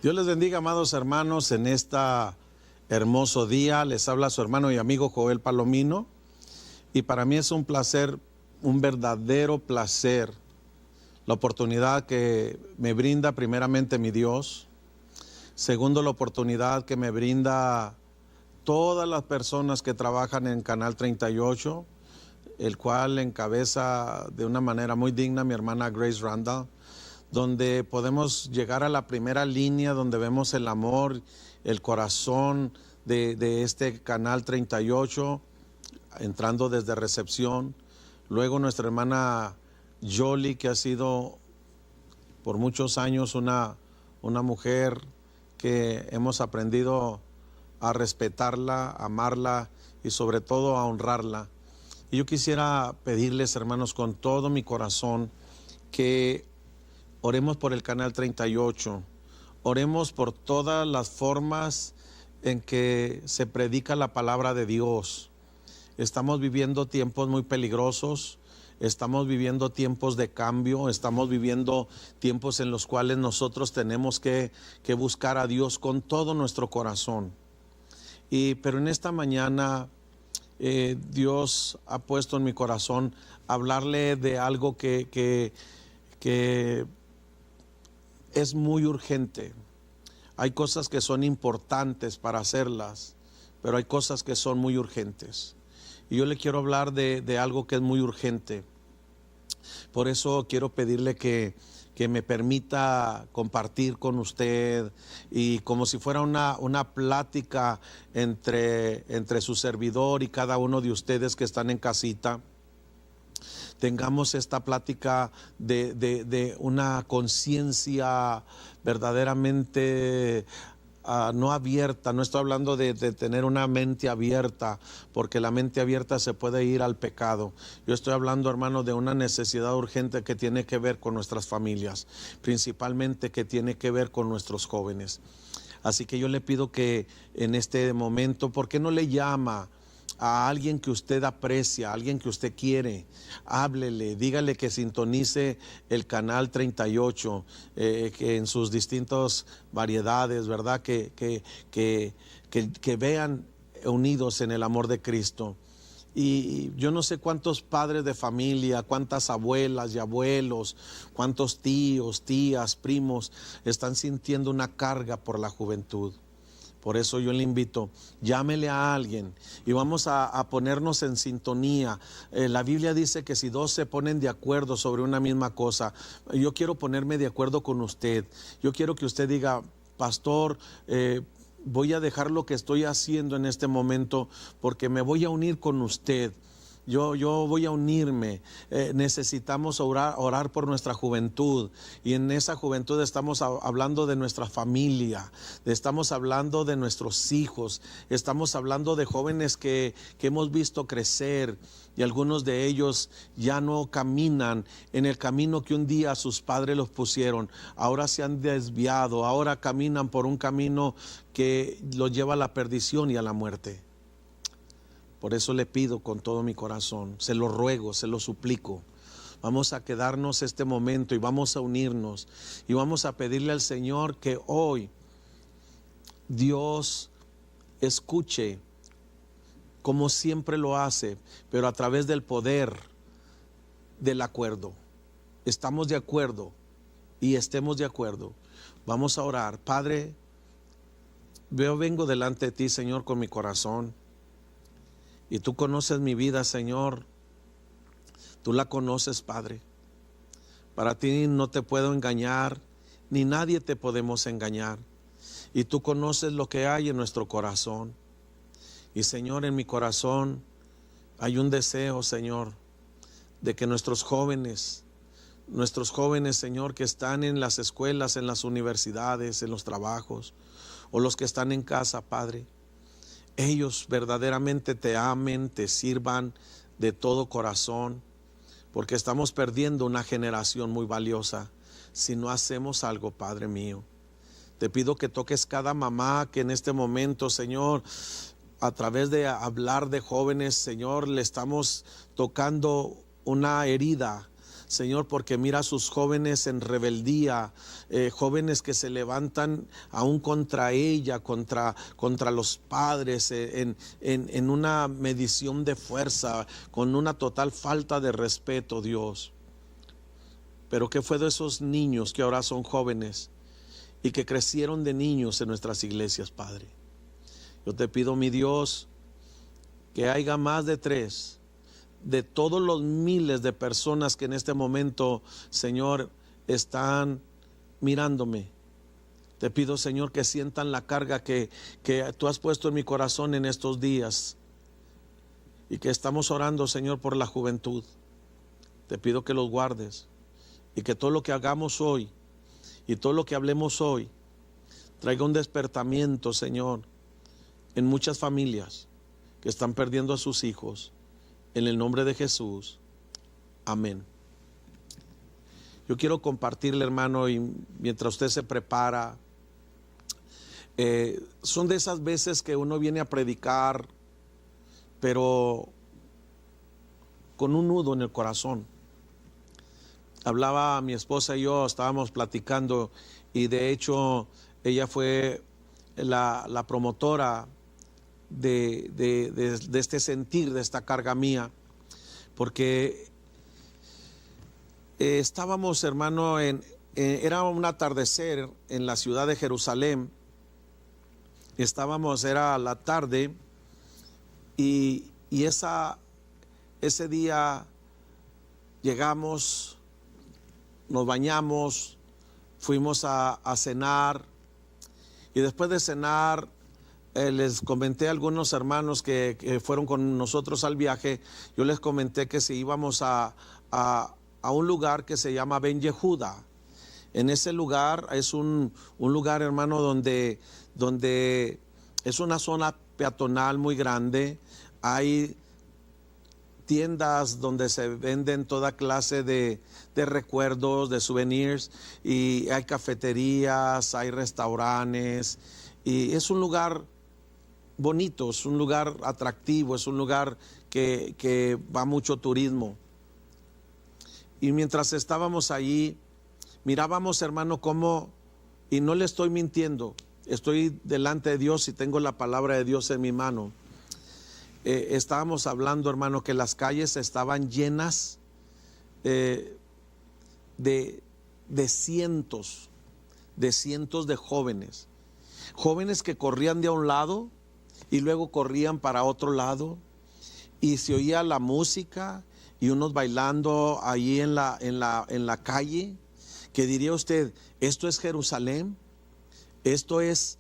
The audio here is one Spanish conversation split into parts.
Dios les bendiga, amados hermanos, en esta hermoso día. Les habla su hermano y amigo Joel Palomino. Y para mí es un placer, un verdadero placer, la oportunidad que me brinda primeramente mi Dios. Segundo, la oportunidad que me brinda todas las personas que trabajan en Canal 38, el cual encabeza de una manera muy digna mi hermana Grace Randall, donde podemos llegar a la primera línea, donde vemos el amor, el corazón de este Canal 38, entrando desde recepción. Luego nuestra hermana Jolie, que ha sido por muchos años una mujer que hemos aprendido a respetarla, a amarla y sobre todo a honrarla. Y yo quisiera pedirles, hermanos, con todo mi corazón, que oremos por el Canal 38, oremos por todas las formas en que se predica la palabra de Dios. Estamos viviendo tiempos muy peligrosos, estamos viviendo tiempos de cambio, estamos viviendo tiempos en los cuales nosotros tenemos que buscar a Dios con todo nuestro corazón. Pero en esta mañana Dios ha puesto en mi corazón hablarle de algo que es muy urgente. Hay cosas que son importantes para hacerlas, pero hay cosas que son muy urgentes. Y yo le quiero hablar de algo que es muy urgente. Por eso quiero pedirle que me permita compartir con usted, y como si fuera una plática entre su servidor y cada uno de ustedes que están en casita, tengamos esta plática de una conciencia verdaderamente no abierta. No estoy hablando de tener una mente abierta, porque la mente abierta se puede ir al pecado. Yo estoy hablando, hermano, de una necesidad urgente que tiene que ver con nuestras familias, principalmente que tiene que ver con nuestros jóvenes. Así que yo le pido que en este momento, ¿por qué no le llama a alguien que usted aprecia, a alguien que usted quiere? Háblele, dígale que sintonice el Canal 38, que en sus distintas variedades, ¿verdad? Que vean unidos en el amor de Cristo. Y yo no sé cuántos padres de familia, cuántas abuelas y abuelos, cuántos tíos, tías, primos están sintiendo una carga por la juventud. Por eso yo le invito, llámele a alguien y vamos a ponernos en sintonía. La Biblia dice que si dos se ponen de acuerdo sobre una misma cosa, yo quiero ponerme de acuerdo con usted. Yo quiero que usted diga: pastor, voy a dejar lo que estoy haciendo en este momento porque me voy a unir con usted. Yo voy a unirme. Necesitamos orar por nuestra juventud, y en esa juventud estamos hablando de nuestra familia, estamos hablando de nuestros hijos, estamos hablando de jóvenes que hemos visto crecer, y algunos de ellos ya no caminan en el camino que un día sus padres los pusieron. Ahora se han desviado, ahora caminan por un camino que los lleva a la perdición y a la muerte. Por eso le pido con todo mi corazón, se lo ruego, se lo suplico. Vamos a quedarnos este momento y vamos a unirnos y vamos a pedirle al Señor que hoy Dios escuche, como siempre lo hace, pero a través del poder del acuerdo. Estamos de acuerdo y estemos de acuerdo. Vamos a orar. Padre, yo vengo delante de ti, Señor, con mi corazón. Y tú conoces mi vida, Señor. Tú la conoces, Padre. Para ti no te puedo engañar, ni nadie te podemos engañar. Y tú conoces lo que hay en nuestro corazón. Y, Señor, en mi corazón hay un deseo, Señor, de que nuestros jóvenes, Señor, que están en las escuelas, en las universidades, en los trabajos, o los que están en casa, Padre, ellos verdaderamente te amen, te sirvan de todo corazón, porque estamos perdiendo una generación muy valiosa si no hacemos algo, Padre mío. Te pido que toques cada mamá que en este momento, Señor, a través de hablar de jóvenes, Señor, le estamos tocando una herida Señor, porque mira a sus jóvenes en rebeldía, jóvenes que se levantan aún contra ella, contra los padres, en una medición de fuerza, con una total falta de respeto, Dios. Pero ¿qué fue de esos niños que ahora son jóvenes y que crecieron de niños en nuestras iglesias, Padre? Yo te pido, mi Dios, que haya más de 3 de todos los miles de personas que en este momento, Señor, están mirándome. Te pido, Señor, que sientan la carga que tú has puesto en mi corazón en estos días, y que estamos orando, Señor, por la juventud. Te pido que los guardes, y que todo lo que hagamos hoy y todo lo que hablemos hoy traiga un despertamiento, Señor, en muchas familias que están perdiendo a sus hijos. En el nombre de Jesús, amén. Yo quiero compartirle, hermano, y mientras usted se prepara, son de esas veces que uno viene a predicar, pero con un nudo en el corazón. Hablaba mi esposa y yo, estábamos platicando, y de hecho ella fue la promotora de este sentir, de esta carga mía, porque estábamos, hermano, era un atardecer en la ciudad de Jerusalén. Era la tarde, y ese día llegamos, nos bañamos, fuimos a cenar, y después de cenar les comenté a algunos hermanos que fueron con nosotros al viaje. Yo les comenté que si íbamos a un lugar que se llama Ben Yehuda. En ese lugar es un lugar, hermano, donde es una zona peatonal muy grande. Hay tiendas donde se venden toda clase de recuerdos, de souvenirs, y hay cafeterías, hay restaurantes, y es un lugar bonito, es un lugar atractivo, es un lugar que va mucho turismo. Y mientras estábamos allí, mirábamos, hermano, cómo, y no le estoy mintiendo, estoy delante de Dios y tengo la palabra de Dios en mi mano. Estábamos hablando, hermano, que las calles estaban llenas de cientos de jóvenes que corrían de a un lado y luego corrían para otro lado, y se oía la música y unos bailando allí en la calle. ¿Qué diría usted? ¿Esto es Jerusalén? Esto es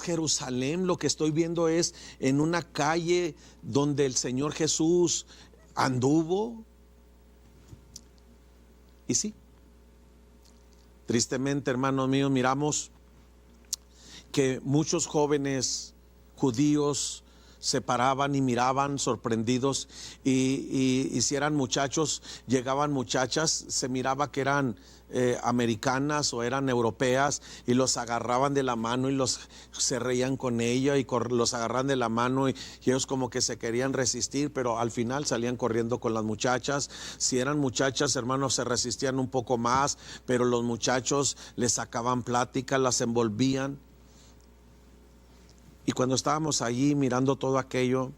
Jerusalén. Lo que estoy viendo es en una calle donde el Señor Jesús anduvo. Y sí, tristemente, hermanos míos, miramos que muchos jóvenes judíos se paraban y miraban sorprendidos, y si eran muchachos, llegaban muchachas, se miraba que eran americanas o eran europeas, y los agarraban de la mano y se reían con ella, y los agarraban de la mano, y ellos como que se querían resistir, pero al final salían corriendo con las muchachas. Si eran muchachas, hermanos, se resistían un poco más, pero los muchachos les sacaban plática, las envolvían. Y cuando estábamos allí mirando todo aquello,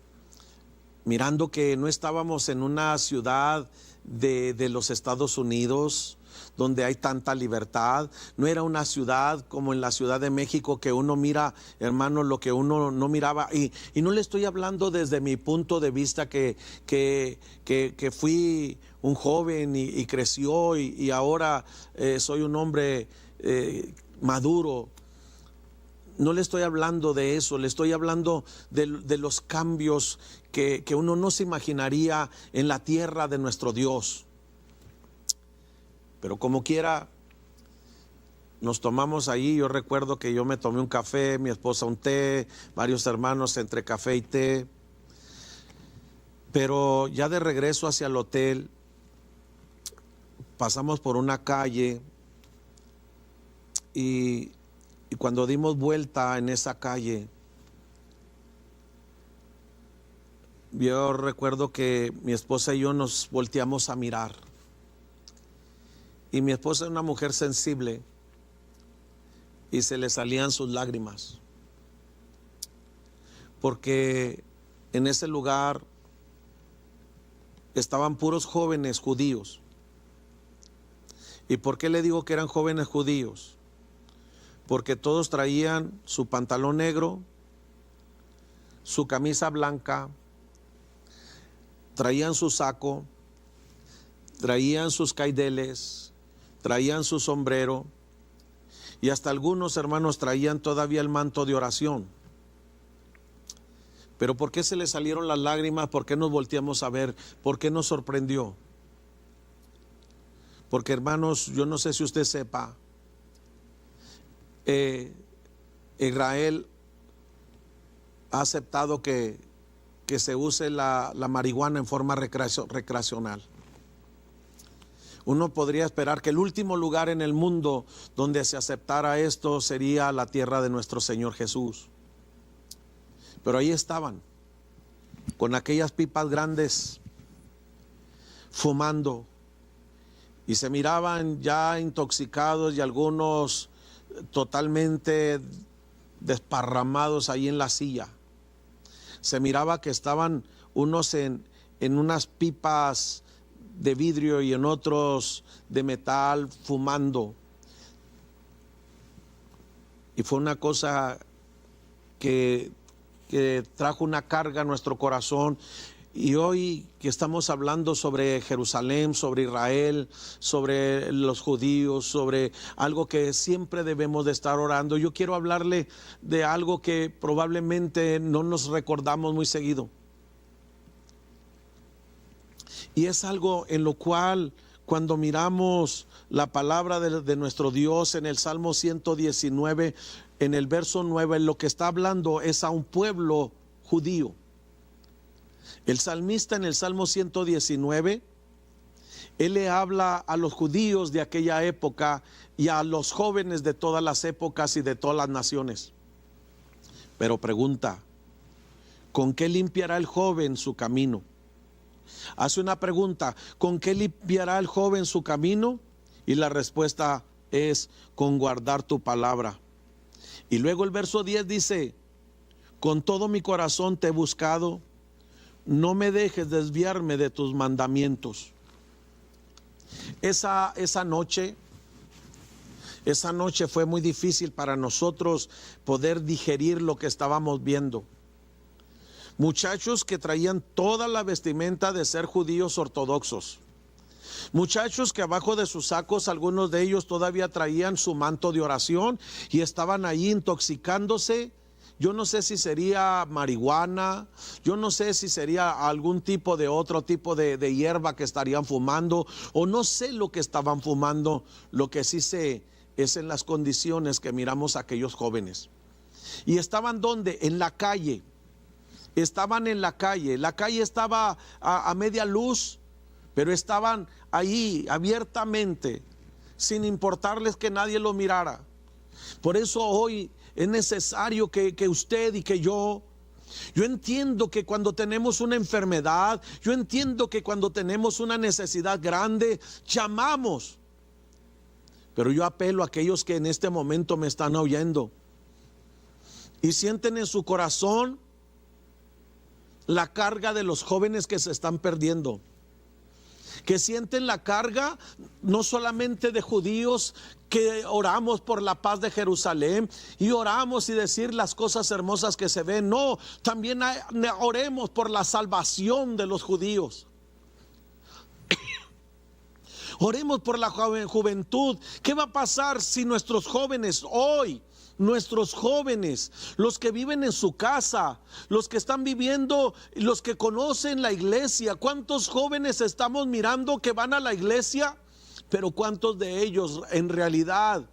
mirando que no estábamos en una ciudad de los Estados Unidos donde hay tanta libertad, no era una ciudad como en la Ciudad de México, que uno mira, hermano, lo que uno no miraba, y no le estoy hablando desde mi punto de vista que fui un joven y creció, y ahora soy un hombre maduro. No le estoy hablando de eso, le estoy hablando de los cambios que uno no se imaginaría en la tierra de nuestro Dios. Pero como quiera, nos tomamos allí. Yo recuerdo que yo me tomé un café, mi esposa un té, varios hermanos entre café y té. Pero ya de regreso hacia el hotel, pasamos por una calle, y cuando dimos vuelta en esa calle, yo recuerdo que mi esposa y yo nos volteamos a mirar, Y mi esposa es una mujer sensible y se le salían sus lágrimas. Porque en ese lugar estaban puros jóvenes judíos. ¿Y por qué le digo que eran jóvenes judíos? Porque todos traían su pantalón negro, su camisa blanca, traían su saco, traían sus caideles, traían su sombrero, y hasta algunos hermanos traían todavía el manto de oración. Pero ¿por qué se le salieron las lágrimas? ¿Por qué nos volteamos a ver? ¿Por qué nos sorprendió? Porque, hermanos, yo no sé si usted sepa, Israel ha aceptado que se use la marihuana en forma recreacional. Uno podría esperar que el último lugar en el mundo donde se aceptara esto sería la tierra de nuestro Señor Jesús. Pero ahí estaban, con aquellas pipas grandes, fumando, y se miraban ya intoxicados y algunos totalmente desparramados ahí en la silla. Se miraba que estaban unos en unas pipas de vidrio y en otros de metal fumando. Y fue una cosa que trajo una carga a nuestro corazón. Y hoy que estamos hablando sobre Jerusalén, sobre Israel, sobre los judíos, sobre algo que siempre debemos de estar orando, yo quiero hablarle de algo que probablemente no nos recordamos muy seguido. Y es algo en lo cual, cuando miramos la palabra de nuestro Dios en el Salmo 119, en el verso 9, lo que está hablando es a un pueblo judío. El salmista en el Salmo 119, él le habla a los judíos de aquella época y a los jóvenes de todas las épocas y de todas las naciones. Pero pregunta, ¿con qué limpiará el joven su camino? Hace una pregunta, ¿con qué limpiará el joven su camino? Y la respuesta es, con guardar tu palabra. Y luego el verso 10 dice, con todo mi corazón te he buscado, no me dejes desviarme de tus mandamientos. Esa noche fue muy difícil para nosotros poder digerir lo que estábamos viendo. Muchachos que traían toda la vestimenta de ser judíos ortodoxos. Muchachos que abajo de sus sacos, algunos de ellos todavía traían su manto de oración y estaban ahí intoxicándose. Yo no sé si sería marihuana, yo no sé si sería algún tipo de otro tipo de hierba que estarían fumando, o no sé lo que estaban fumando. Lo que sí sé es en las condiciones que miramos a aquellos jóvenes. Y estaban ¿dónde? En la calle. Estaban en la calle estaba a media luz, pero estaban ahí abiertamente, sin importarles que nadie lo mirara. Por eso hoy es necesario que usted y que yo entiendo que cuando tenemos una enfermedad, yo entiendo que cuando tenemos una necesidad grande, llamamos. Pero yo apelo a aquellos que en este momento me están oyendo y sienten en su corazón la carga de los jóvenes que se están perdiendo, que sienten la carga no solamente de judíos, que oramos por la paz de Jerusalén y oramos y decir las cosas hermosas que se ven. No, también oremos por la salvación de los judíos. Oremos por la juventud. ¿Qué va a pasar si nuestros jóvenes hoy, nuestros jóvenes, los que viven en su casa, los que están viviendo, los que conocen la iglesia, cuántos jóvenes estamos mirando que van a la iglesia, pero cuántos de ellos en realidad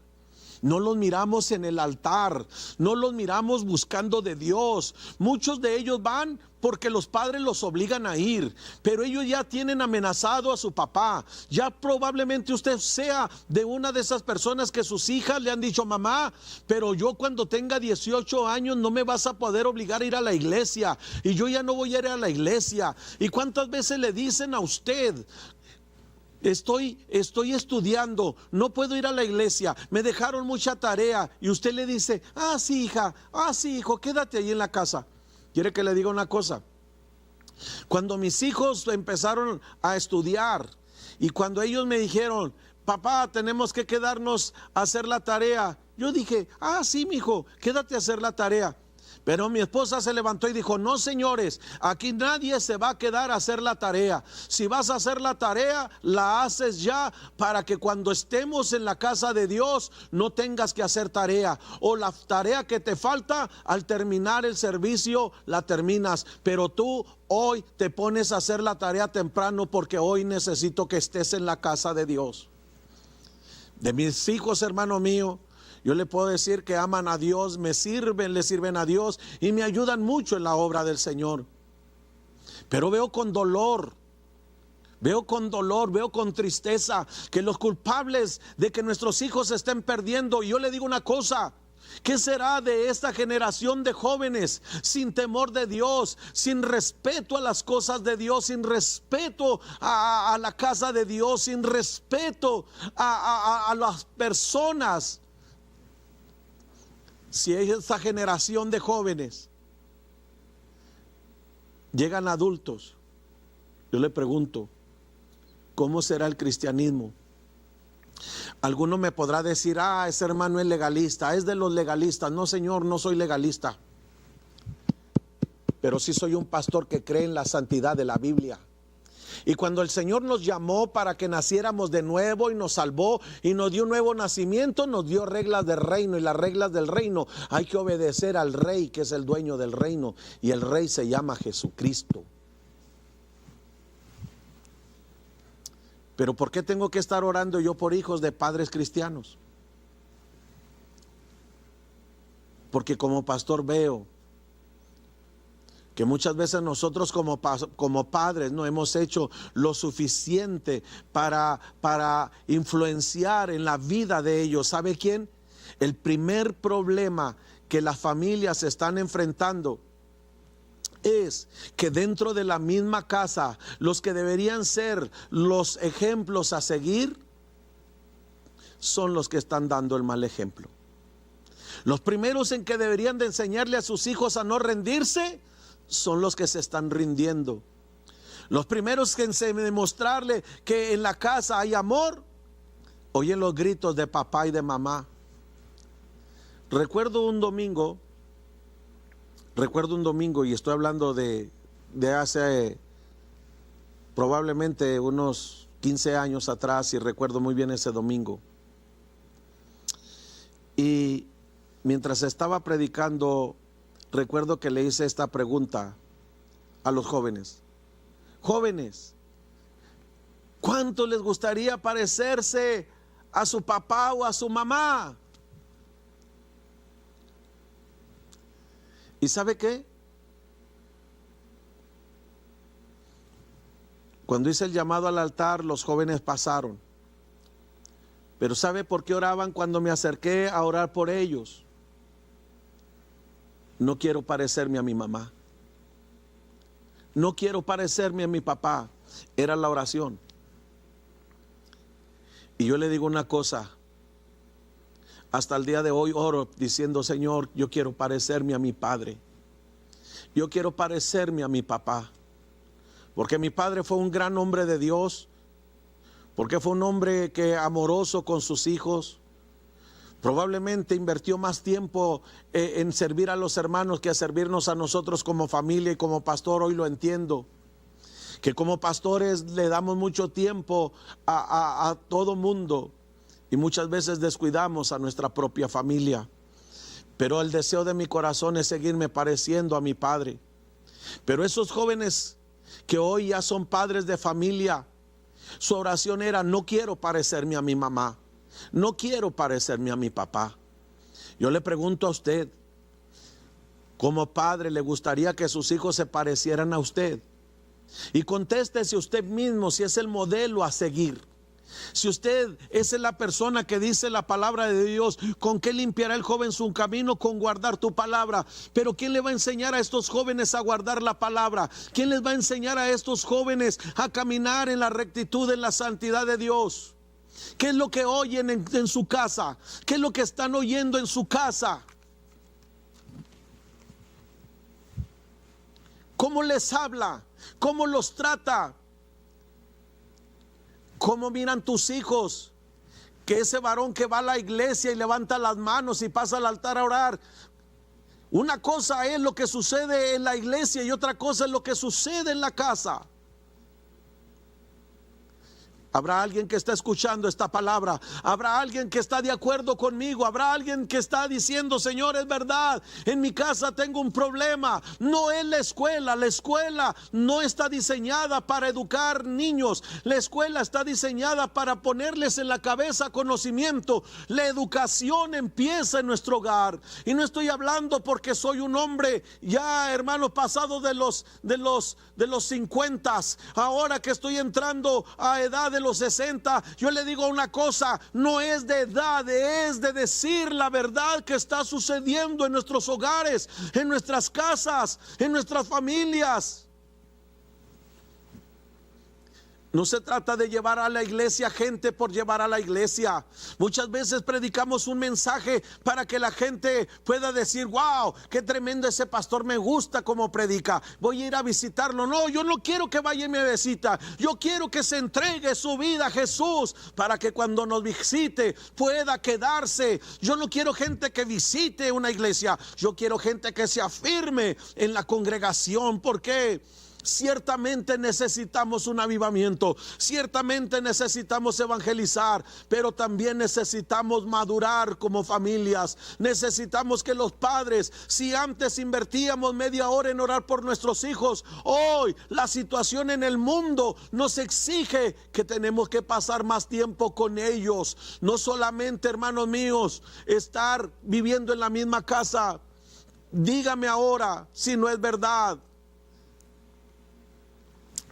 no los miramos en el altar, no los miramos buscando de Dios? Muchos de ellos van porque los padres los obligan a ir, pero ellos ya tienen amenazado a su papá. Ya probablemente usted sea de una de esas personas que sus hijas le han dicho: mamá, pero yo cuando tenga 18 años no me vas a poder obligar a ir a la iglesia, y yo ya no voy a ir a la iglesia. ¿Y cuántas veces le dicen a usted Estoy estudiando, no puedo ir a la iglesia, me dejaron mucha tarea, y usted le dice, ah sí hija, ah sí hijo, quédate ahí en la casa. ¿Quiere que le diga una cosa? Cuando mis hijos empezaron a estudiar y cuando ellos me dijeron, papá, tenemos que quedarnos a hacer la tarea, yo dije, ah sí mi hijo, quédate a hacer la tarea. Pero mi esposa se levantó y dijo, no señores, aquí nadie se va a quedar a hacer la tarea. Si vas a hacer la tarea, la haces ya, para que cuando estemos en la casa de Dios no tengas que hacer tarea. O la tarea que te falta, al terminar el servicio la terminas. Pero tú hoy te pones a hacer la tarea temprano, porque hoy necesito que estés en la casa de Dios. De mis hijos, hermano mío, yo le puedo decir que aman a Dios, le sirven a Dios y me ayudan mucho en la obra del Señor. Pero veo con dolor, veo con tristeza que los culpables de que nuestros hijos se estén perdiendo. Y yo le digo una cosa, ¿qué será de esta generación de jóvenes sin temor de Dios, sin respeto a las cosas de Dios, sin respeto a la casa de Dios, sin respeto a las personas? Si esa generación de jóvenes llegan adultos, yo le pregunto, ¿cómo será el cristianismo? Alguno me podrá decir, ah, ese hermano es legalista, es de los legalistas. No señor, no soy legalista, pero sí soy un pastor que cree en la santidad de la Biblia. Y cuando el Señor nos llamó para que naciéramos de nuevo y nos salvó y nos dio un nuevo nacimiento, nos dio reglas del reino, y las reglas del reino hay que obedecer al Rey, que es el dueño del reino, y el Rey se llama Jesucristo. Pero ¿por qué tengo que estar orando yo por hijos de padres cristianos? Porque como pastor veo que muchas veces nosotros como padres no hemos hecho lo suficiente para influenciar en la vida de ellos. ¿Sabe quién? El primer problema que las familias están enfrentando es que dentro de la misma casa, los que deberían ser los ejemplos a seguir son los que están dando el mal ejemplo. Los primeros en que deberían de enseñarle a sus hijos a no rendirse son los que se están rindiendo. Los primeros que en demostrarle que en la casa hay amor, oyen los gritos de papá y de mamá. Recuerdo un domingo, y estoy hablando de hace probablemente unos 15 años atrás, y recuerdo muy bien ese domingo. Y mientras estaba predicando, recuerdo que le hice esta pregunta a los jóvenes. Jóvenes, ¿cuánto les gustaría parecerse a su papá o a su mamá? ¿Y sabe qué? Cuando hice el llamado al altar, los jóvenes pasaron. Pero ¿sabe por qué oraban cuando me acerqué a orar por ellos? No quiero parecerme a mi mamá. No quiero parecerme a mi papá. Era la oración. Y yo le digo una cosa. Hasta el día de hoy oro diciendo, Señor, yo quiero parecerme a mi padre. Yo quiero parecerme a mi papá. Porque mi padre fue un gran hombre de Dios. Porque fue un hombre que amoroso con sus hijos. Probablemente invirtió más tiempo en servir a los hermanos que a servirnos a nosotros como familia y como pastor. Hoy lo entiendo, que como pastores le damos mucho tiempo a todo mundo y muchas veces descuidamos a nuestra propia familia. Pero el deseo de mi corazón es seguirme pareciendo a mi padre. Pero esos jóvenes que hoy ya son padres de familia, su oración era, no quiero parecerme a mi mamá. No quiero parecerme a mi papá. Yo le pregunto a usted, como padre, ¿le gustaría que sus hijos se parecieran a usted? Y contéstese usted mismo si es el modelo a seguir. Si usted esa es la persona que dice la palabra de Dios, ¿con qué limpiará el joven su camino? Con guardar tu palabra. Pero ¿quién le va a enseñar a estos jóvenes a guardar la palabra? ¿Quién les va a enseñar a estos jóvenes a caminar en la rectitud, en la santidad de Dios? ¿Qué es lo que oyen en su casa? ¿Qué es lo que están oyendo en su casa? ¿Cómo les habla? ¿Cómo los trata? ¿Cómo miran tus hijos? Que ese varón que va a la iglesia y levanta las manos y pasa al altar a orar. Una cosa es lo que sucede en la iglesia y otra cosa es lo que sucede en la casa. Habrá alguien que está escuchando esta palabra. Habrá alguien que está de acuerdo conmigo. Habrá alguien que está diciendo: Señor, es verdad, en mi casa tengo un problema. No es la escuela. La escuela no está diseñada para educar niños. La escuela está diseñada para ponerles en la cabeza conocimiento. La educación empieza en nuestro hogar. Y no estoy hablando porque soy un hombre ya, hermano, pasado de los 50. Ahora que estoy entrando a edad de los 60, yo le digo una cosa: no es de edad, es de decir la verdad que está sucediendo en nuestros hogares, en nuestras casas, en nuestras familias. No se trata de llevar a la iglesia gente por llevar a la iglesia. Muchas veces predicamos un mensaje para que la gente pueda decir: wow, qué tremendo ese pastor, me gusta cómo predica, voy a ir a visitarlo. No, yo no quiero que vaya y me visita. Yo quiero que se entregue su vida a Jesús para que cuando nos visite pueda quedarse. Yo no quiero gente que visite una iglesia. Yo quiero gente que se afirme en la congregación. ¿Por qué? Ciertamente necesitamos un avivamiento, ciertamente necesitamos evangelizar, pero también necesitamos madurar como familias. Necesitamos que los padres, si antes invertíamos media hora en orar por nuestros hijos, hoy la situación en el mundo nos exige que tenemos que pasar más tiempo con ellos. No solamente, hermanos míos, estar viviendo en la misma casa. Dígame ahora si no es verdad.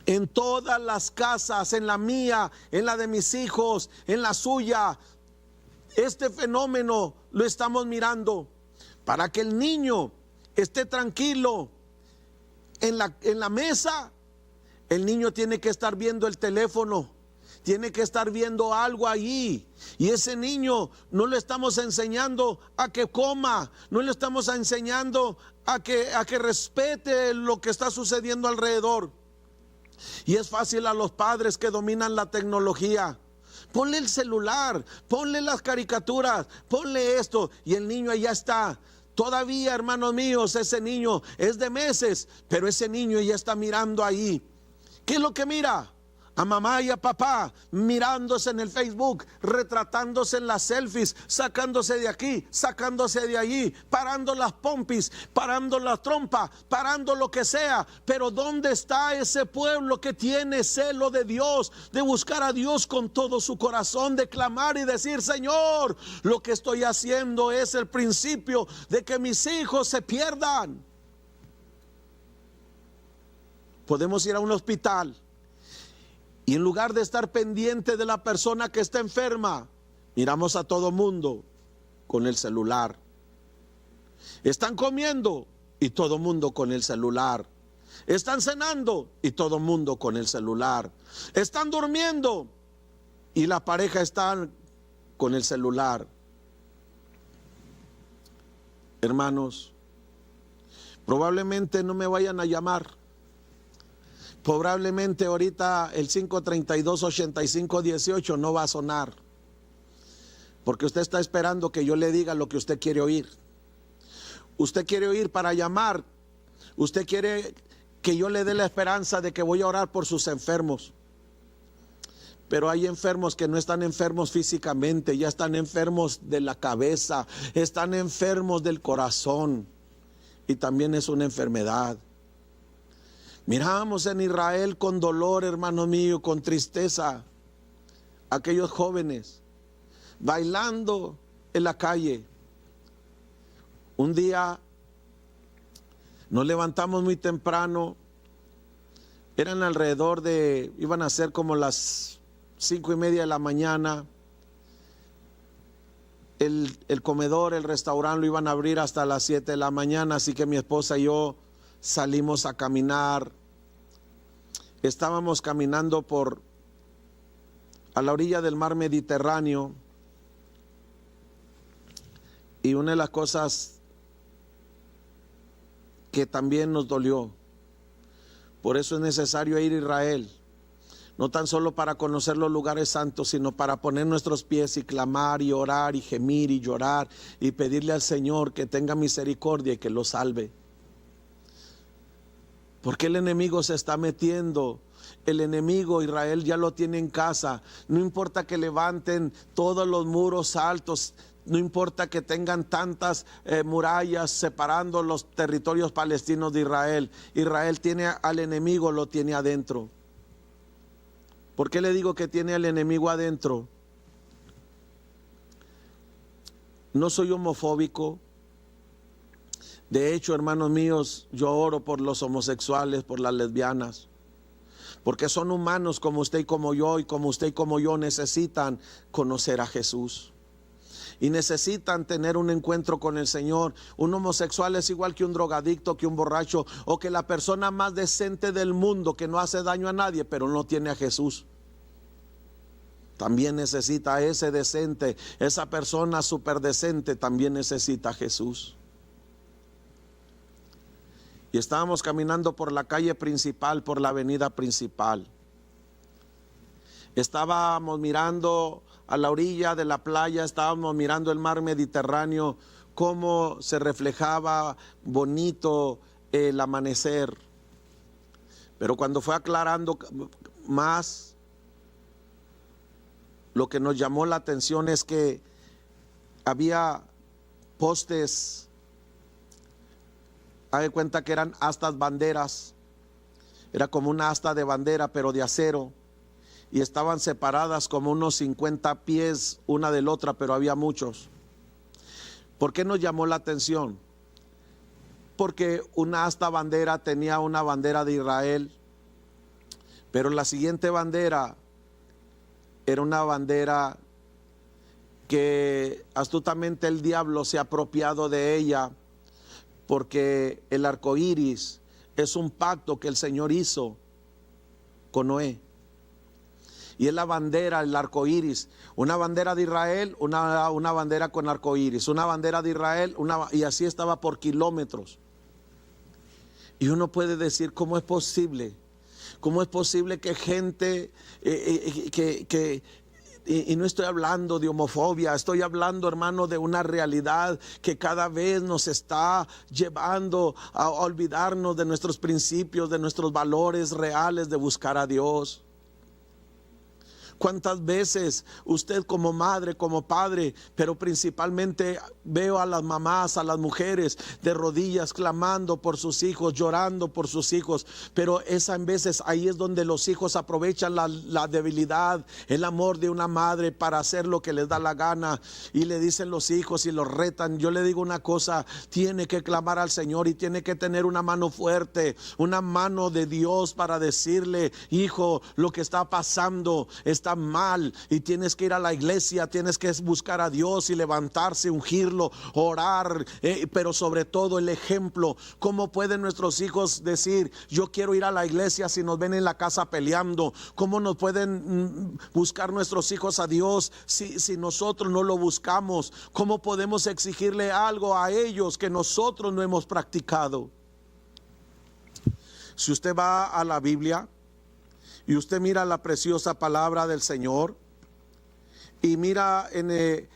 En todas las casas, en la mía, en la de mis hijos, en la suya, este fenómeno lo estamos mirando. Para que el niño esté tranquilo en la mesa, el niño tiene que estar viendo el teléfono, tiene que estar viendo algo allí. Y ese niño no le estamos enseñando a que coma, no le estamos enseñando a que respete lo que está sucediendo alrededor. Y es fácil a los padres que dominan la tecnología: ponle el celular, ponle las caricaturas, ponle esto, y el niño allá está. Todavía, hermanos míos, ese niño es de meses, pero ese niño ya está mirando ahí. ¿Qué es lo que mira? A mamá y a papá mirándose en el Facebook, retratándose en las selfies, sacándose de aquí, sacándose de allí, parando las pompis, parando la trompa, parando lo que sea. Pero ¿dónde está ese pueblo que tiene celo de Dios, de buscar a Dios con todo su corazón, de clamar y decir: Señor, lo que estoy haciendo es el principio de que mis hijos se pierdan? Podemos ir a un hospital y en lugar de estar pendiente de la persona que está enferma, miramos a todo mundo con el celular. Están comiendo y todo mundo con el celular. Están cenando y todo mundo con el celular. Están durmiendo y la pareja está con el celular. Hermanos, probablemente no me vayan a llamar. Probablemente ahorita el 532-8518 no va a sonar, porque usted está esperando que yo le diga lo que usted quiere oír. Usted quiere oír para llamar. Usted quiere que yo le dé la esperanza de que voy a orar por sus enfermos. Pero hay enfermos que no están enfermos físicamente, ya están enfermos de la cabeza, están enfermos del corazón, y también es una enfermedad. Miramos en Israel con dolor, hermano mío, con tristeza, aquellos jóvenes bailando en la calle. Un día nos levantamos muy temprano, iban a ser como las 5:30 de la mañana. El comedor, el restaurante lo iban a abrir hasta las 7 de la mañana, así que mi esposa y yo salimos a caminar. Estábamos caminando a la orilla del mar Mediterráneo, y una de las cosas que también nos dolió, por eso es necesario ir a Israel, no tan solo para conocer los lugares santos, sino para poner nuestros pies y clamar y orar y gemir y llorar y pedirle al Señor que tenga misericordia y que lo salve. Porque el enemigo se está metiendo. El enemigo, Israel ya lo tiene en casa. No importa que levanten todos los muros altos, no importa que tengan tantas murallas separando los territorios palestinos de Israel. Israel tiene al enemigo, lo tiene adentro. ¿Por qué le digo que tiene al enemigo adentro? No soy homofóbico. De hecho, hermanos míos, yo oro por los homosexuales, por las lesbianas, porque son humanos como usted y como yo, y como usted y como yo necesitan conocer a Jesús. Y necesitan tener un encuentro con el Señor. Un homosexual es igual que un drogadicto, que un borracho, o que la persona más decente del mundo, que no hace daño a nadie, pero no tiene a Jesús. También necesita a ese decente, esa persona súper decente también necesita a Jesús. Y estábamos caminando por la calle principal, por la avenida principal. Estábamos mirando a la orilla de la playa, estábamos mirando el mar Mediterráneo, cómo se reflejaba bonito el amanecer. Pero cuando fue aclarando más, lo que nos llamó la atención es que había postes, haga de cuenta que eran astas banderas, era como una asta de bandera pero de acero, y estaban separadas como unos 50 pies una de la otra, pero había muchos. ¿Por qué nos llamó la atención? Porque una asta bandera tenía una bandera de Israel, pero la siguiente bandera era una bandera que astutamente el diablo se ha apropiado de ella, porque el arco iris es un pacto que el Señor hizo con Noé. Y es la bandera, el arco iris, una bandera de Israel, una bandera con arco iris, una bandera de Israel, y así estaba por kilómetros. Y uno puede decir, ¿cómo es posible? ¿Cómo es posible que gente y no estoy hablando de homofobia, estoy hablando, hermano, de una realidad que cada vez nos está llevando a olvidarnos de nuestros principios, de nuestros valores reales de buscar a Dios? ¿Cuántas veces usted como madre, como padre, pero principalmente veo a las mamás, a las mujeres de rodillas clamando por sus hijos, llorando por sus hijos? Pero en veces ahí es donde los hijos aprovechan la debilidad, el amor de una madre para hacer lo que les da la gana, y le dicen los hijos y los retan. Yo le digo una cosa, tiene que clamar al Señor y tiene que tener una mano fuerte, una mano de Dios para decirle, hijo, lo que está pasando está mal y tienes que ir a la iglesia, tienes que buscar a Dios y levantarse, ungirlo, orar, pero sobre todo el ejemplo. ¿Cómo pueden nuestros hijos decir, yo quiero ir a la iglesia, si nos ven en la casa peleando? ¿Cómo nos pueden buscar nuestros hijos a Dios si nosotros no lo buscamos? ¿Cómo podemos exigirle algo a ellos que nosotros no hemos practicado? Si usted va a la Biblia y usted mira la preciosa palabra del Señor, y mira en el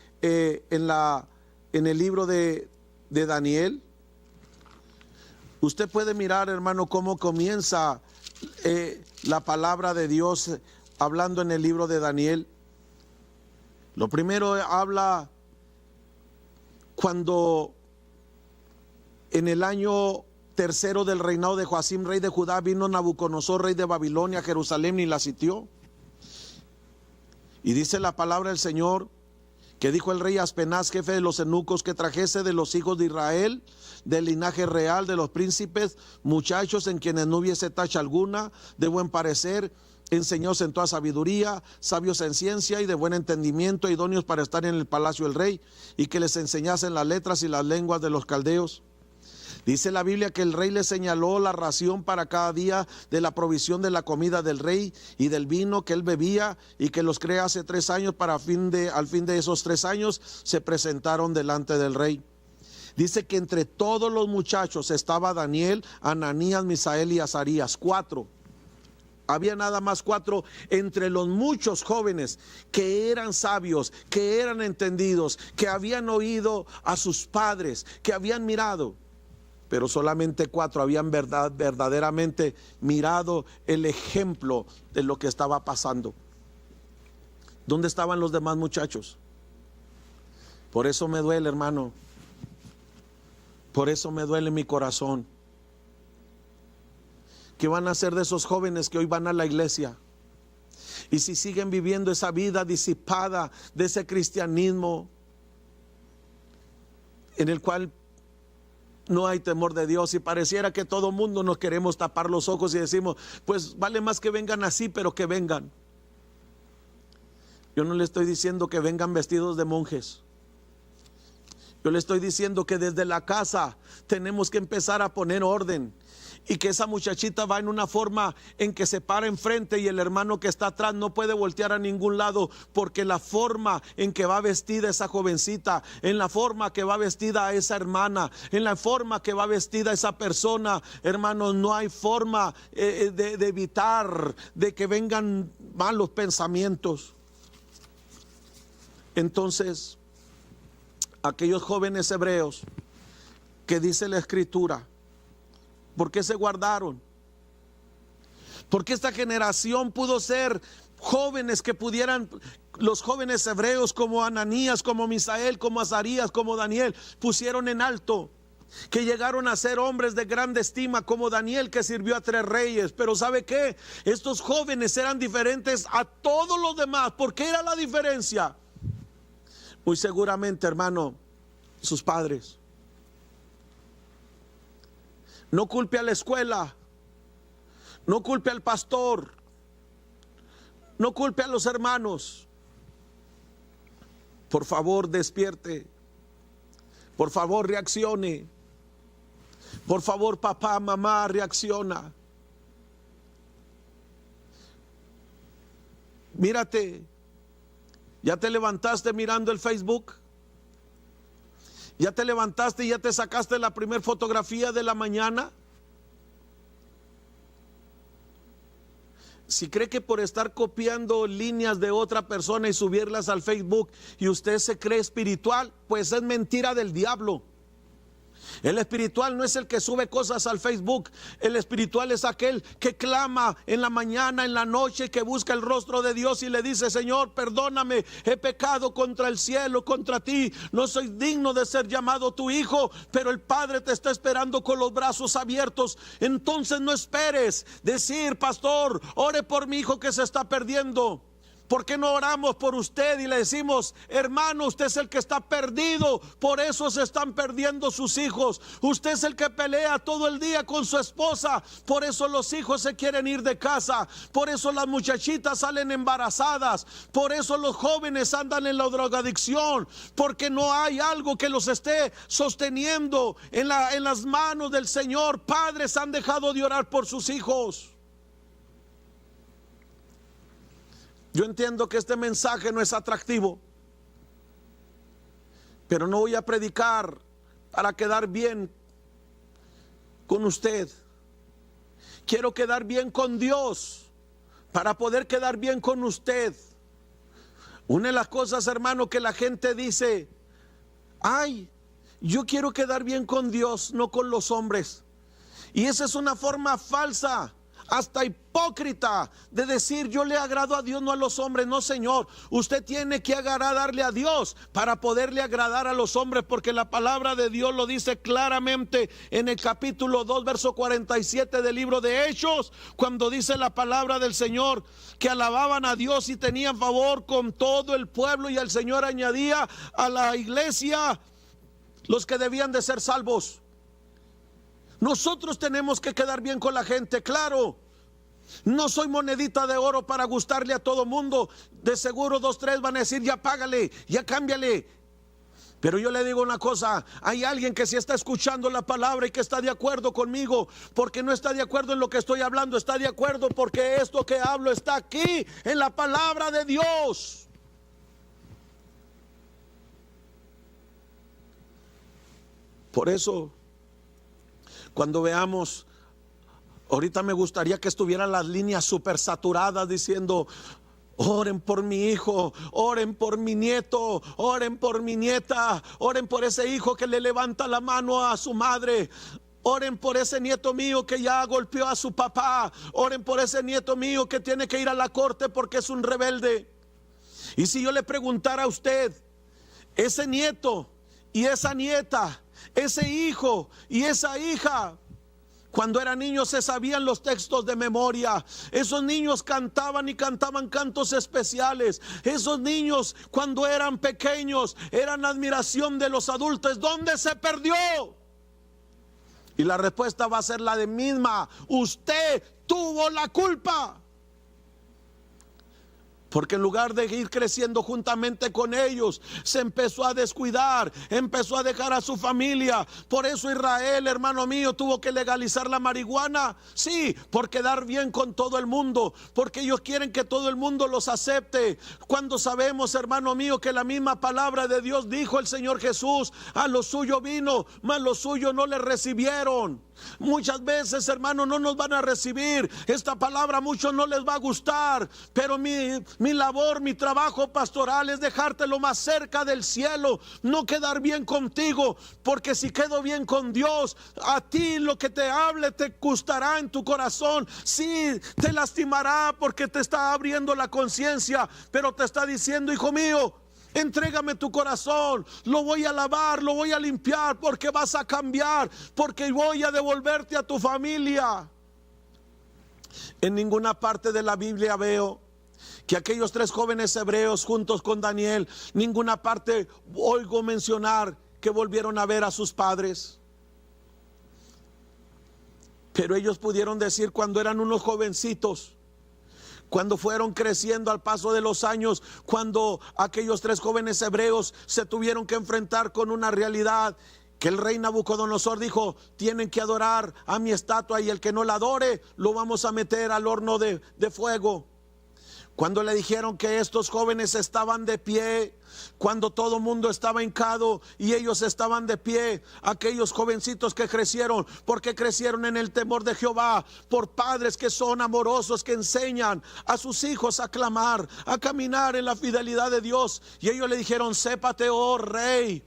libro de Daniel, usted puede mirar, hermano, cómo comienza la palabra de Dios hablando en el libro de Daniel. Lo primero habla cuando en el año tercero del reinado de Joacim, rey de Judá, vino Nabucodonosor, rey de Babilonia, a Jerusalén y la sitió. Y dice la palabra del Señor que dijo el rey Aspenaz, jefe de los eunucos, que trajese de los hijos de Israel, del linaje real, de los príncipes, muchachos en quienes no hubiese tacha alguna, de buen parecer, enseñados en toda sabiduría, sabios en ciencia y de buen entendimiento, idóneos para estar en el palacio del rey, y que les enseñasen las letras y las lenguas de los caldeos. Dice la Biblia que el rey les señaló la ración para cada día de la provisión de la comida del rey y del vino que él bebía, y que los creó hace 3 años, al fin de esos 3 años se presentaron delante del rey. Dice que entre todos los muchachos estaba Daniel, Ananías, Misael y Azarías, 4. Había nada más 4 entre los muchos jóvenes que eran sabios, que eran entendidos, que habían oído a sus padres, que habían mirado. Pero solamente 4 habían verdaderamente mirado el ejemplo de lo que estaba pasando. ¿Dónde estaban los demás muchachos? Por eso me duele, hermano. Por eso me duele mi corazón. ¿Qué van a hacer de esos jóvenes que hoy van a la iglesia? Y si siguen viviendo esa vida disipada de ese cristianismo en el cual no hay temor de Dios, y pareciera que todo mundo nos queremos tapar los ojos y decimos, pues vale más que vengan así, pero que vengan. Yo no le estoy diciendo que vengan vestidos de monjes. Yo le estoy diciendo que desde la casa tenemos que empezar a poner orden, y que esa muchachita va en una forma en que se para enfrente y el hermano que está atrás no puede voltear a ningún lado, porque la forma en que va vestida esa jovencita, en la forma que va vestida esa hermana, en la forma que va vestida esa persona, hermanos, no hay forma de evitar de que vengan malos pensamientos. Entonces, aquellos jóvenes hebreos que dice la escritura, ¿por qué se guardaron? Porque esta generación pudo ser jóvenes que pudieran, los jóvenes hebreos como Ananías, como Misael, como Azarías, como Daniel, pusieron en alto, que llegaron a ser hombres de grande estima, como Daniel, que sirvió a 3 reyes. Pero ¿sabe qué? Estos jóvenes eran diferentes a todos los demás. ¿Por qué era la diferencia? Muy seguramente, hermano, sus padres. No culpe a la escuela, no culpe al pastor, no culpe a los hermanos. Por favor, despierte. Por favor, reaccione. Por favor, papá, mamá, reacciona. Mírate. ¿Ya te levantaste mirando el Facebook? ¿Ya te levantaste y ya te sacaste la primera fotografía de la mañana? Si cree que por estar copiando líneas de otra persona y subirlas al Facebook y usted se cree espiritual, pues es mentira del diablo. El espiritual no es el que sube cosas al Facebook. El espiritual es aquel que clama en la mañana, en la noche, que busca el rostro de Dios y le dice: Señor, perdóname, he pecado contra el cielo, contra ti, no soy digno de ser llamado tu hijo, pero el Padre te está esperando con los brazos abiertos. Entonces no esperes decir: pastor, ore por mi hijo que se está perdiendo. ¿Por qué no oramos por usted y le decimos: hermano, usted es el que está perdido, por eso se están perdiendo sus hijos? Usted es el que pelea todo el día con su esposa, por eso los hijos se quieren ir de casa, por eso las muchachitas salen embarazadas, por eso los jóvenes andan en la drogadicción, porque no hay algo que los esté sosteniendo en las manos del Señor. Padres han dejado de orar por sus hijos. Yo entiendo que este mensaje no es atractivo, pero no voy a predicar para quedar bien con usted. Quiero quedar bien con Dios para poder quedar bien con usted. Una de las cosas, hermano, que la gente dice: ay, yo quiero quedar bien con Dios, no con los hombres. Y esa es una forma falsa, hasta hipócrita, de decir: yo le agrado a Dios, no a los hombres. No, señor, usted tiene que agradarle a Dios para poderle agradar a los hombres, porque la palabra de Dios lo dice claramente en el capítulo 2, verso 47 del libro de Hechos, cuando dice la palabra del Señor que alababan a Dios y tenían favor con todo el pueblo, y el Señor añadía a la iglesia los que debían de ser salvos. Nosotros tenemos que quedar bien con la gente, claro, No soy monedita de oro para gustarle a todo mundo. De seguro 2, 3 van a decir, ya págale, ya cámbiale. Pero yo le digo una cosa, hay alguien que si está escuchando la palabra y que está de acuerdo conmigo, porque no está de acuerdo en lo que estoy hablando, está de acuerdo porque esto que hablo está aquí en la palabra de Dios. Por eso, cuando veamos, ahorita me gustaría que estuvieran las líneas súper saturadas diciendo, oren por mi hijo, oren por mi nieto, oren por mi nieta, oren por ese hijo que le levanta la mano a su madre. Oren por ese nieto mío que ya golpeó a su papá. Oren por ese nieto mío que tiene que ir a la corte porque es un rebelde. Y si yo le preguntara a usted, ese nieto y esa nieta, ese hijo y esa hija, cuando eran niños se sabían los textos de memoria. Esos niños cantaban y cantaban cantos especiales. Esos niños cuando eran pequeños eran admiración de los adultos. ¿Dónde se perdió? Y la respuesta va a ser la de misma: usted tuvo la culpa. Porque en lugar de ir creciendo juntamente con ellos, se empezó a descuidar, empezó a dejar a su familia. Por eso Israel, hermano mío, tuvo que legalizar la marihuana. Sí, por quedar bien con todo el mundo, porque ellos quieren que todo el mundo los acepte. Cuando sabemos, hermano mío, que la misma palabra de Dios dijo el Señor Jesús, a lo suyo vino, mas los suyos no le recibieron. Muchas veces, hermano, no nos van a recibir esta palabra, a muchos no les va a gustar, pero mi labor, mi trabajo pastoral es dejártelo más cerca del cielo, no quedar bien contigo, porque si quedo bien con Dios, a ti lo que te hable te gustará en tu corazón. Sí, te lastimará porque te está abriendo la conciencia, pero te está diciendo, hijo mío, entrégame tu corazón, lo voy a lavar, lo voy a limpiar, porque vas a cambiar, porque voy a devolverte a tu familia. En ninguna parte de la Biblia veo que aquellos 3 jóvenes hebreos juntos con Daniel, ninguna parte oigo mencionar que volvieron a ver a sus padres. Pero ellos pudieron decir cuando eran unos jovencitos, cuando fueron creciendo al paso de los años, cuando aquellos 3 jóvenes hebreos se tuvieron que enfrentar con una realidad, que el rey Nabucodonosor dijo, tienen que adorar a mi estatua y el que no la adore lo vamos a meter al horno de fuego. Cuando le dijeron que estos jóvenes estaban de pie, cuando todo el mundo estaba hincado y ellos estaban de pie, aquellos jovencitos que crecieron, porque crecieron en el temor de Jehová, por padres que son amorosos, que enseñan a sus hijos a clamar, a caminar en la fidelidad de Dios. Y ellos le dijeron, sépate, oh rey,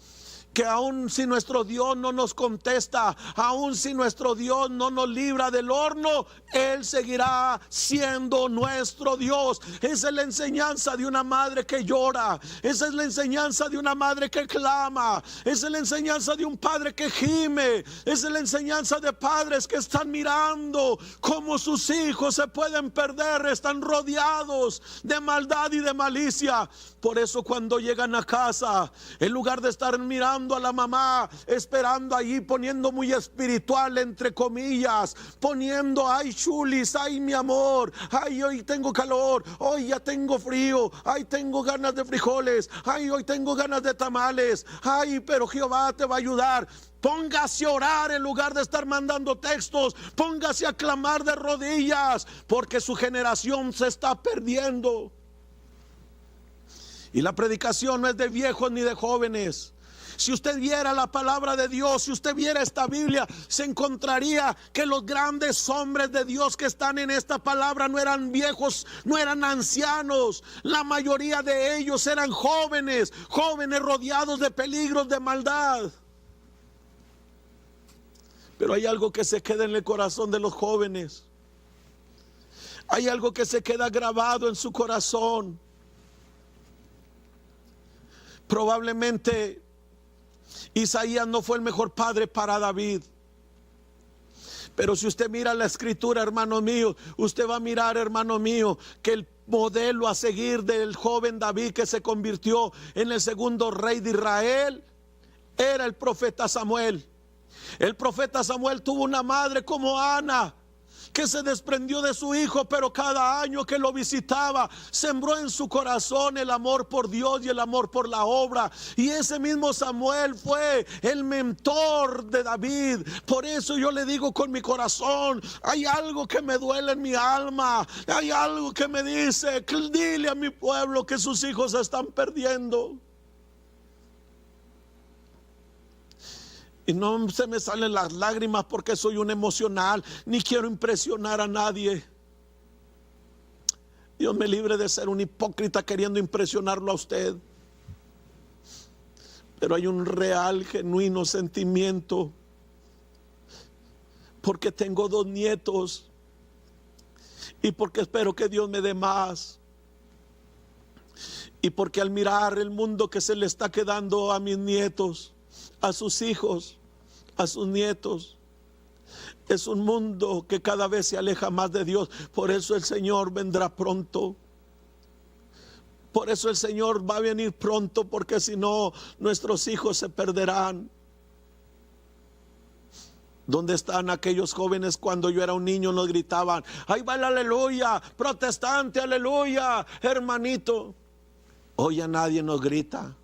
que aun si nuestro Dios no nos contesta, aun si nuestro Dios no nos libra del horno, Él seguirá siendo nuestro Dios. Esa es la enseñanza de una madre que llora, esa es la enseñanza de una madre que clama, esa es la enseñanza de un padre que gime, esa es la enseñanza de padres que están mirando cómo sus hijos se pueden perder, están rodeados de maldad y de malicia. Por eso cuando llegan a casa, en lugar de estar mirando a la mamá, esperando allí, poniendo muy espiritual entre comillas, poniendo, ay chulis, ay mi amor, ay hoy tengo calor, hoy ya tengo frío, ay tengo ganas de frijoles, ay hoy tengo ganas de tamales, ay pero Jehová te va a ayudar. Póngase a orar en lugar de estar mandando textos, póngase a clamar de rodillas, porque su generación se está perdiendo. Y la predicación no es de viejos ni de jóvenes. Si usted viera la palabra de Dios, si usted viera esta Biblia, se encontraría que los grandes hombres de Dios que están en esta palabra no eran viejos, no eran ancianos. La mayoría de ellos eran jóvenes, jóvenes rodeados de peligros, de maldad. Pero hay algo que se queda en el corazón de los jóvenes. Hay algo que se queda grabado en su corazón. Probablemente Isaías no fue el mejor padre para David, pero si usted mira la escritura, hermano mío, usted va a mirar, hermano mío, que el modelo a seguir del joven David, que se convirtió en el segundo rey de Israel, era el profeta Samuel. El profeta Samuel tuvo una madre como Ana, que se desprendió de su hijo, pero cada año que lo visitaba, sembró en su corazón el amor por Dios y el amor por la obra. Y ese mismo Samuel fue el mentor de David. Por eso yo le digo con mi corazón, hay algo que me duele en mi alma, hay algo que me dice, dile a mi pueblo que sus hijos se están perdiendo. Y no se me salen las lágrimas porque soy un emocional, ni quiero impresionar a nadie. Dios me libre de ser un hipócrita queriendo impresionarlo a usted. Pero hay un real, genuino sentimiento, porque tengo 2 nietos y porque espero que Dios me dé más. Y porque al mirar el mundo que se le está quedando a mis nietos, a sus hijos, a sus nietos, es un mundo que cada vez se aleja más de Dios. Por eso el Señor vendrá pronto. Por eso el Señor va a venir pronto, porque si no, nuestros hijos se perderán. ¿Dónde están aquellos jóvenes cuando yo era un niño? Nos gritaban, ahí va el aleluya, protestante, aleluya, hermanito. Hoy a nadie nos grita.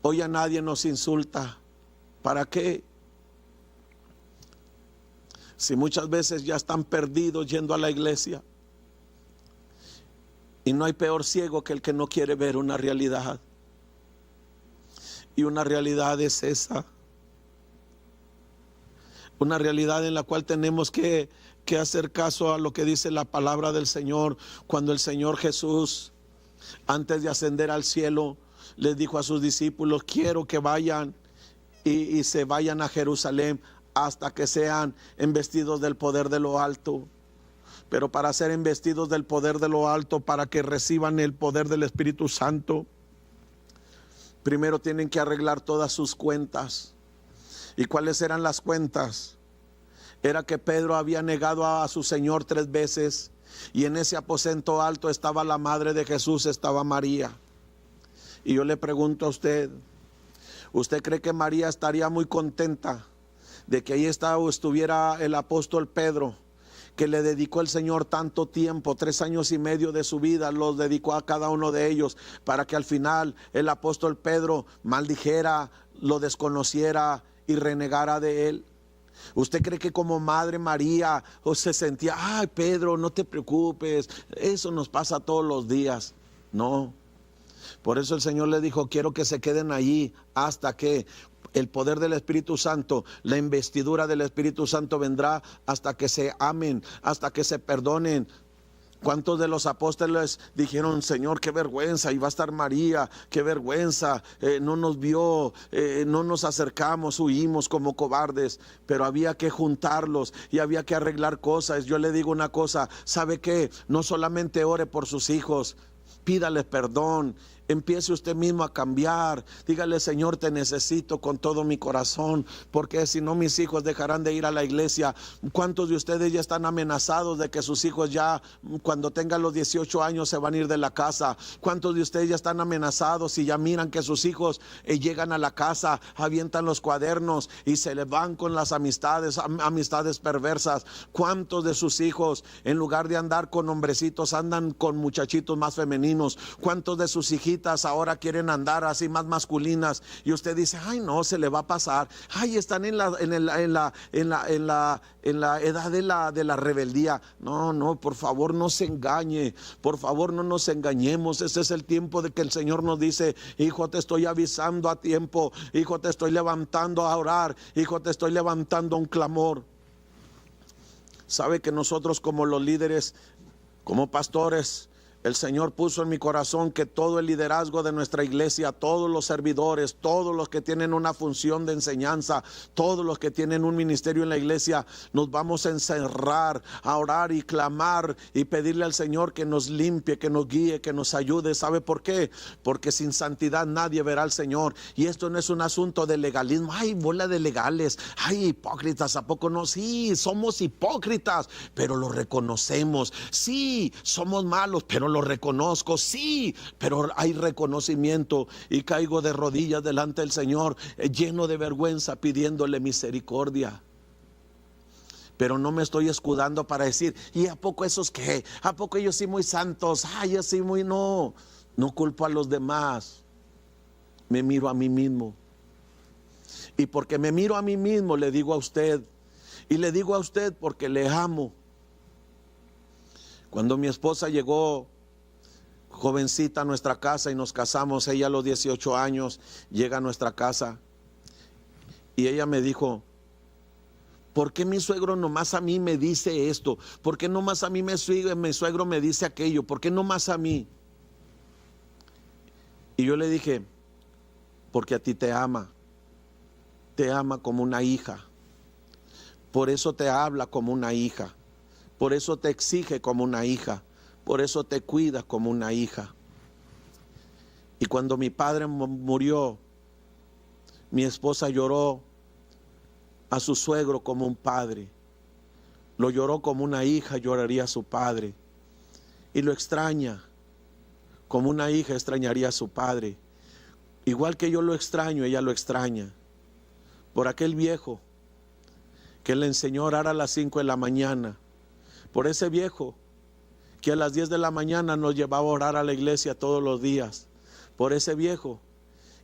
Hoy a nadie nos insulta. ¿Para qué? Si muchas veces ya están perdidos yendo a la iglesia. Y no hay peor ciego que el que no quiere ver una realidad. Y una realidad es esa. Una realidad en la cual tenemos que hacer caso a lo que dice la palabra del Señor. Cuando el Señor Jesús, antes de ascender al cielo, les dijo a sus discípulos, quiero que vayan y se vayan a Jerusalén hasta que sean embestidos del poder de lo alto. Pero para ser embestidos del poder de lo alto, para que reciban el poder del Espíritu Santo, primero tienen que arreglar todas sus cuentas. ¿Y cuáles eran las cuentas? Era que Pedro había negado a su Señor 3 veces, y en ese aposento alto estaba la madre de Jesús, estaba María. Y yo le pregunto a usted, ¿usted cree que María estaría muy contenta de que ahí estuviera el apóstol Pedro, que le dedicó el Señor tanto tiempo, 3 años y medio de su vida, los dedicó a cada uno de ellos, para que al final el apóstol Pedro maldijera, lo desconociera y renegara de él? ¿Usted cree que como madre María se sentía, ay Pedro, no te preocupes, eso nos pasa todos los días? No. Por eso el Señor le dijo, quiero que se queden allí hasta que el poder del Espíritu Santo, la investidura del Espíritu Santo vendrá, hasta que se amen, hasta que se perdonen. ¿Cuántos de los apóstoles dijeron, Señor, qué vergüenza, y va a estar María, qué vergüenza, no nos vio, no nos acercamos, huimos como cobardes? Pero había que juntarlos y había que arreglar cosas. Yo le digo una cosa, ¿sabe qué? No solamente ore por sus hijos, pídale perdón. Empiece usted mismo a cambiar. Dígale, Señor, te necesito con todo mi corazón, porque si no mis hijos dejarán de ir a la iglesia. ¿Cuántos de ustedes ya están amenazados de que sus hijos ya cuando tengan los 18 años se van a ir de la casa? ¿Cuántos de ustedes ya están amenazados y ya miran que sus hijos llegan a la casa, avientan los cuadernos y se les van con las amistades perversas? ¿Cuántos de sus hijos, en lugar de andar con hombrecitos, andan con muchachitos más femeninos? ¿Cuántos de sus hijitas ahora quieren andar así más masculinas? Y usted dice, ay no, se le va a pasar. Ay, están en la edad de la rebeldía. No, por favor no se engañe. Por favor no nos engañemos. Ese es el tiempo de que el Señor nos dice, hijo, te estoy avisando a tiempo. Hijo, te estoy levantando a orar. Hijo, te estoy levantando a un clamor. Sabe que nosotros como los líderes, como pastores, el Señor puso en mi corazón que todo el liderazgo de nuestra iglesia, todos los servidores, todos los que tienen una función de enseñanza, todos los que tienen un ministerio en la iglesia, nos vamos a encerrar, a orar y clamar y pedirle al Señor que nos limpie, que nos guíe, que nos ayude. ¿Sabe por qué? Porque sin santidad nadie verá al Señor. Y esto no es un asunto de legalismo. Ay, bola de legales. Ay, hipócritas, ¿a poco no? Sí, somos hipócritas, pero lo reconocemos. Sí, somos malos, pero lo reconozco. Sí, pero hay reconocimiento, y caigo de rodillas delante del Señor, lleno de vergüenza, pidiéndole misericordia. Pero no me estoy escudando para decir, ¿y a poco esos qué? ¿A poco ellos sí muy santos? Ay, yo sí muy no. No culpo a los demás. Me miro a mí mismo. Y porque me miro a mí mismo, le digo a usted. Y le digo a usted porque le amo. Cuando mi esposa llegó jovencita a nuestra casa y nos casamos, ella a los 18 años llega a nuestra casa. Y ella me dijo, ¿por qué mi suegro nomás a mí me dice esto? ¿Por qué nomás a mí mi suegro me dice aquello? ¿Por qué nomás a mí? Y yo le dije, porque a ti te ama como una hija. Por eso te habla como una hija. Por eso te exige como una hija. Por eso te cuida como una hija. Y cuando mi padre murió, mi esposa lloró a su suegro como un padre. Lo lloró como una hija lloraría a su padre. Y lo extraña como una hija extrañaría a su padre. Igual que yo lo extraño, ella lo extraña. Por aquel viejo que le enseñó a orar a las 5 de la mañana. Por ese viejo que a las 10 de la mañana nos llevaba a orar a la iglesia todos los días. Por ese viejo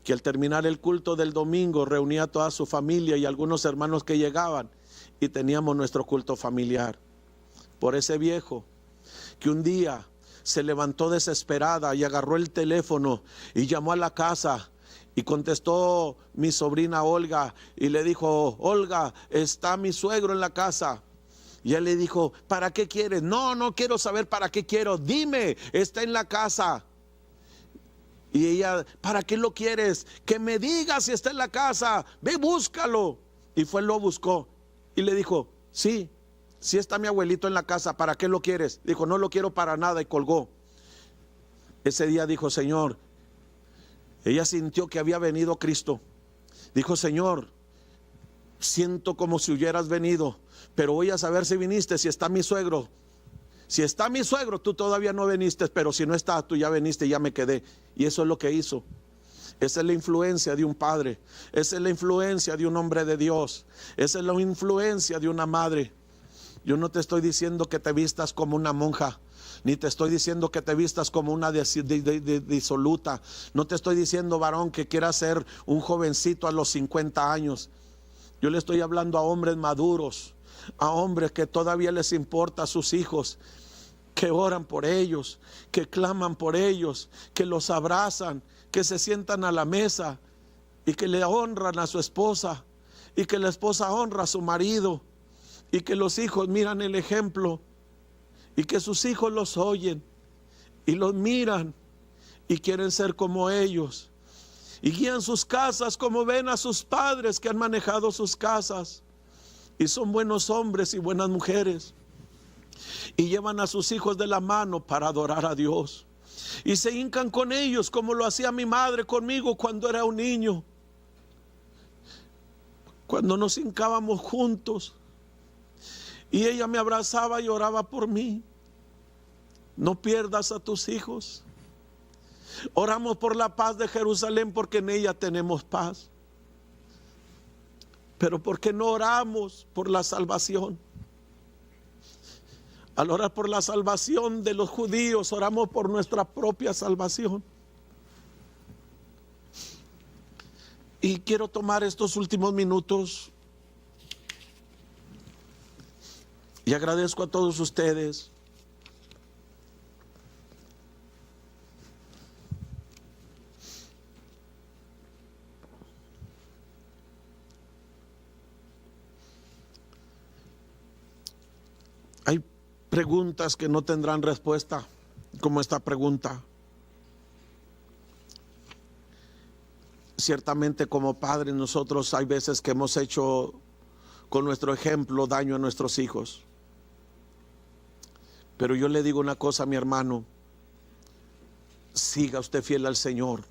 que al terminar el culto del domingo reunía a toda su familia y algunos hermanos que llegaban y teníamos nuestro culto familiar. Por ese viejo que un día se levantó desesperada y agarró el teléfono y llamó a la casa y contestó mi sobrina Olga y le dijo, Olga, está mi suegro en la casa. Y él le dijo, ¿para qué quieres? No quiero saber para qué quiero, dime, está en la casa. Y ella, ¿para qué lo quieres? Que me digas si está en la casa, ve búscalo. Y fue, lo buscó y le dijo, sí está mi abuelito en la casa, ¿para qué lo quieres? Dijo, no lo quiero para nada, y colgó. Ese día dijo, Señor, ella sintió que había venido Cristo. Dijo, Señor, siento como si hubieras venido, pero voy a saber si viniste, si está mi suegro. Si está mi suegro, tú todavía no viniste, pero si no está, tú ya viniste y ya me quedé. Y eso es lo que hizo. Esa es la influencia de un padre. Esa es la influencia de un hombre de Dios. Esa es la influencia de una madre. Yo no te estoy diciendo que te vistas como una monja, ni te estoy diciendo que te vistas como una disoluta. No te estoy diciendo, varón, que quieras ser un jovencito a los 50 años. Yo le estoy hablando a hombres maduros, a hombres que todavía les importa a sus hijos, que oran por ellos, que claman por ellos, que los abrazan, que se sientan a la mesa y que le honran a su esposa y que la esposa honra a su marido y que los hijos miran el ejemplo y que sus hijos los oyen y los miran y quieren ser como ellos y guían sus casas como ven a sus padres que han manejado sus casas y son buenos hombres y buenas mujeres y llevan a sus hijos de la mano para adorar a Dios y se hincan con ellos como lo hacía mi madre conmigo cuando era un niño, cuando nos hincábamos juntos y ella me abrazaba y oraba por mí. No pierdas a tus hijos. Oramos por la paz de Jerusalén porque en ella tenemos paz. Pero ¿por qué no oramos por la salvación? Al orar por la salvación de los judíos, oramos por nuestra propia salvación. Y quiero tomar estos últimos minutos y agradezco a todos ustedes. Hay preguntas que no tendrán respuesta, como esta pregunta. Ciertamente como padres nosotros hay veces que hemos hecho con nuestro ejemplo daño a nuestros hijos. Pero yo le digo una cosa, mi hermano, siga usted fiel al Señor,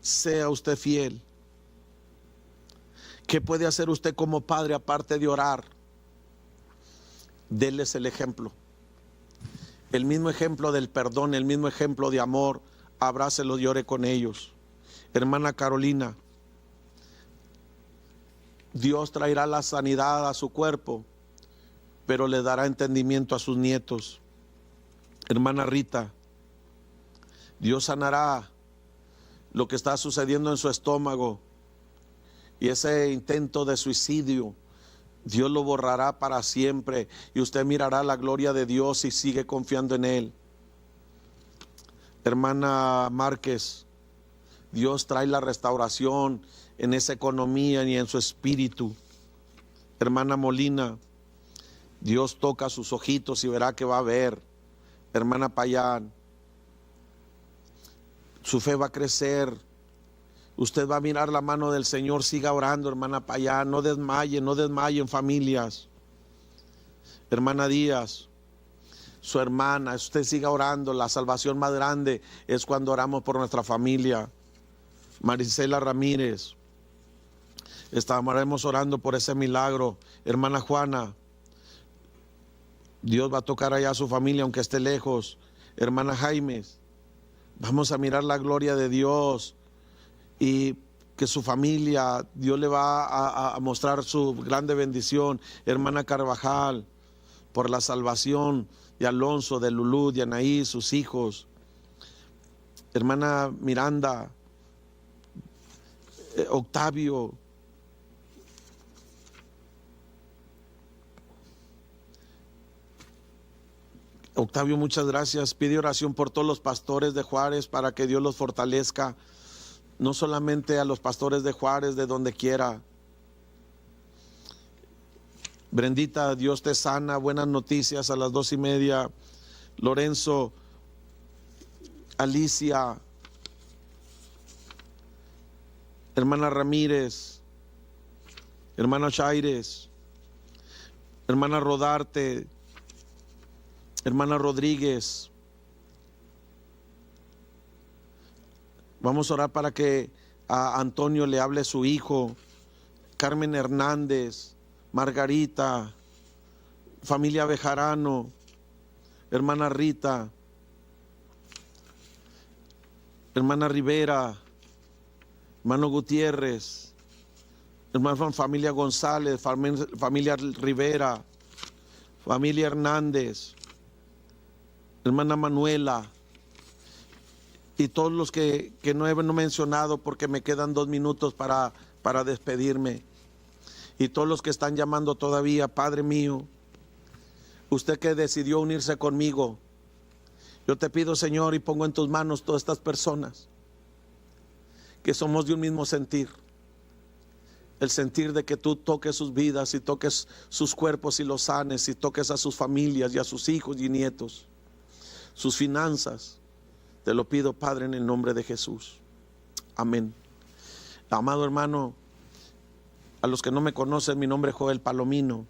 sea usted fiel. ¿Qué puede hacer usted como padre aparte de orar? Déles el ejemplo, el mismo ejemplo del perdón, el mismo ejemplo de amor. Abrácelos y ore con ellos. Hermana Carolina, Dios traerá la sanidad a su cuerpo pero le dará entendimiento a sus nietos. Hermana Rita, Dios sanará lo que está sucediendo en su estómago, y ese intento de suicidio, Dios lo borrará para siempre, y usted mirará la gloria de Dios y sigue confiando en Él. Hermana Márquez, Dios trae la restauración en esa economía y en su espíritu. Hermana Molina, Dios toca sus ojitos y verá que va a ver. Hermana Payán, su fe va a crecer. Usted va a mirar la mano del Señor. Siga orando, hermana Payán. No desmayen familias. Hermana Díaz, su hermana, usted siga orando. La salvación más grande es cuando oramos por nuestra familia. Marisela Ramírez, estaremos orando por ese milagro. Hermana Juana, Dios va a tocar allá a su familia aunque esté lejos. Hermana Jaimes, vamos a mirar la gloria de Dios y que su familia, Dios le va a mostrar su grande bendición. Hermana Carvajal, por la salvación de Alonso, de Lulú, de Anaí, sus hijos. Hermana Miranda, Octavio, muchas gracias. Pide oración por todos los pastores de Juárez para que Dios los fortalezca, no solamente a los pastores de Juárez, de donde quiera. Brendita, Dios te sana, buenas noticias a las 2:30. Lorenzo, Alicia, hermana Ramírez, hermana Chaires, hermana Rodarte, hermana Rodríguez. Vamos a orar para que a Antonio le hable su hijo. Carmen Hernández, Margarita, familia Bejarano, hermana Rita, hermana Rivera, hermano Gutiérrez, hermana familia González, familia Rivera, familia Hernández, hermana Manuela, y todos los que no he mencionado porque me quedan 2 minutos para despedirme, y todos los que están llamando todavía. Padre mío, usted que decidió unirse conmigo, yo te pido, Señor, y pongo en tus manos todas estas personas que somos de un mismo sentir, el sentir de que tú toques sus vidas y toques sus cuerpos y los sanes, y toques a sus familias y a sus hijos y nietos, sus finanzas. Te lo pido, Padre, en el nombre de Jesús. Amén. Amado hermano, a los que no me conocen, mi nombre es Joel Palomino,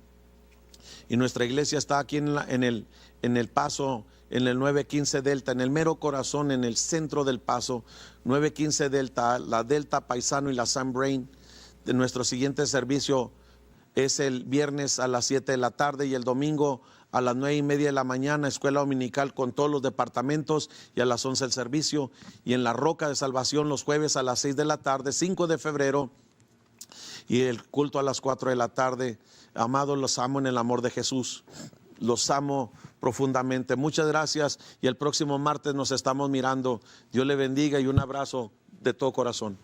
y nuestra iglesia está aquí en el Paso, en el 915 Delta, en el mero corazón, en el centro del Paso, 915 Delta, la Delta Paisano y la San Brain. De nuestro siguiente servicio es el viernes a las 7 de la tarde y el domingo a las 9:30 de la mañana, escuela dominical con todos los departamentos, y a las 11 el servicio. Y en la Roca de Salvación los jueves a las 6 de la tarde, 5 de febrero, y el culto a las 4 de la tarde. Amados, los amo en el amor de Jesús. Los amo profundamente. Muchas gracias, y el próximo martes nos estamos mirando. Dios le bendiga y un abrazo de todo corazón.